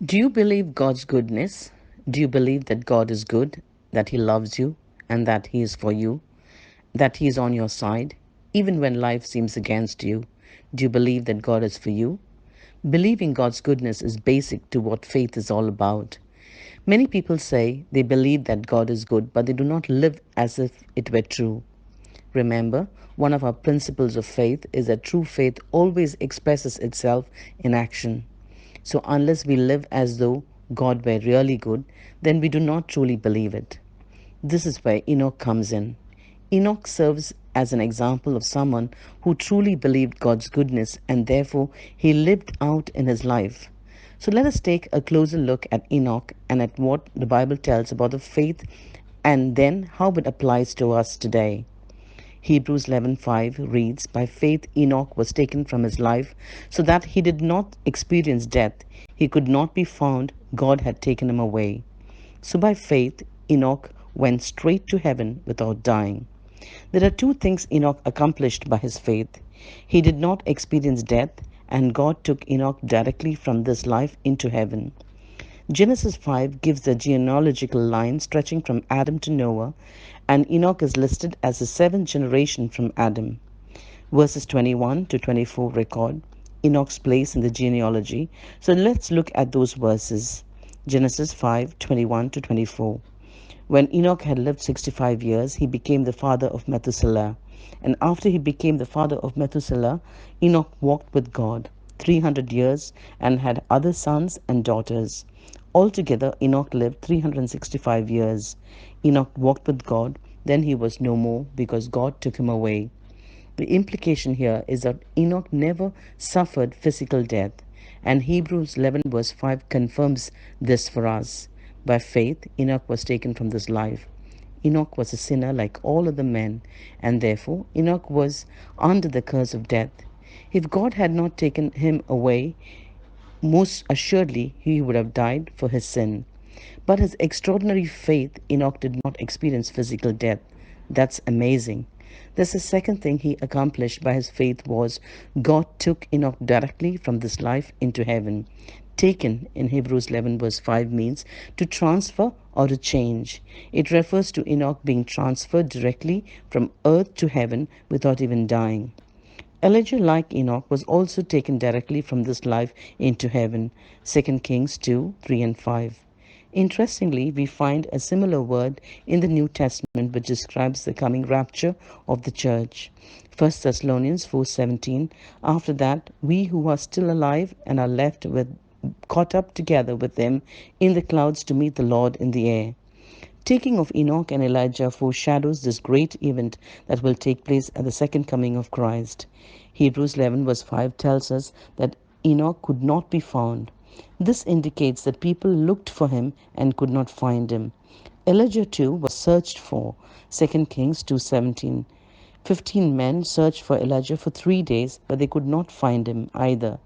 Do you believe God's goodness? Do you believe that God is good, that He loves you, and that He is for you, that He is on your side, even when life seems against you? Do you believe that God is for you? Believing God's goodness is basic to what faith is all about. Many people say they believe that God is good, but they do not live as if it were true. Remember, one of our principles of faith is that true faith always expresses itself in action. So, unless we live as though God were really good, then we do not truly believe it. This is where Enoch comes in. Enoch serves as an example of someone who truly believed God's goodness and therefore he lived out in his life. So let us take a closer look at Enoch and at what the Bible tells about the faith and then how it applies to us today. Hebrews 11:5 reads, "By faith Enoch was taken from his life, so that he did not experience death. He could not be found, God had taken him away." So by faith Enoch went straight to heaven without dying. There are two things Enoch accomplished by his faith. He did not experience death, and God took Enoch directly from this life into heaven. Genesis 5 gives the genealogical line stretching from Adam to Noah, and Enoch is listed as the seventh generation from Adam. Verses 21 to 24 record Enoch's place in the genealogy. So let's look at those verses. Genesis 5:21 to 24. When Enoch had lived 65 years, he became the father of Methuselah. And after he became the father of Methuselah, Enoch walked with God 300 years and had other sons and daughters. Altogether, Enoch lived 365 years. Enoch walked with God, then he was no more because God took him away. The implication here is that Enoch never suffered physical death, and Hebrews 11 verse 5 confirms this for us. By faith, Enoch was taken from this life. Enoch was a sinner like all other men, and therefore Enoch was under the curse of death. If God had not taken him away, most assuredly he would have died for his sin. But his extraordinary faith, Enoch did not experience physical death. That's amazing. That's the second thing he accomplished by his faith was God took Enoch directly from this life into heaven. Taken in Hebrews 11 verse 5 means to transfer or to change. It refers to Enoch being transferred directly from earth to heaven without even dying. Elijah, like Enoch, was also taken directly from this life into heaven. 2 Kings 2 3 and 5. Interestingly, we find a similar word in the New Testament which describes the coming rapture of the church. 1 Thessalonians 4:17. After that, we who are still alive and are left with caught up together with them in the clouds to meet the Lord in the air. Taking of Enoch and Elijah foreshadows this great event that will take place at the second coming of Christ. Hebrews 11 verse 5 tells us that Enoch could not be found. This indicates that people looked for him and could not find him. Elijah too was searched for. 2 Kings 2:17. 15 men searched for Elijah for 3 days, but they could not find him either.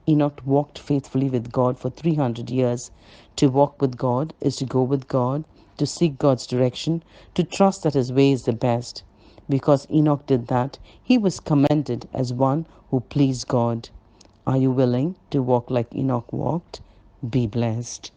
Enoch walked faithfully with God for 300 years. To walk with God is to go with God, to seek God's direction, to trust that his way is the best. Because Enoch did that, he was commended as one who pleased God. Are you willing to walk like Enoch walked? Be blessed.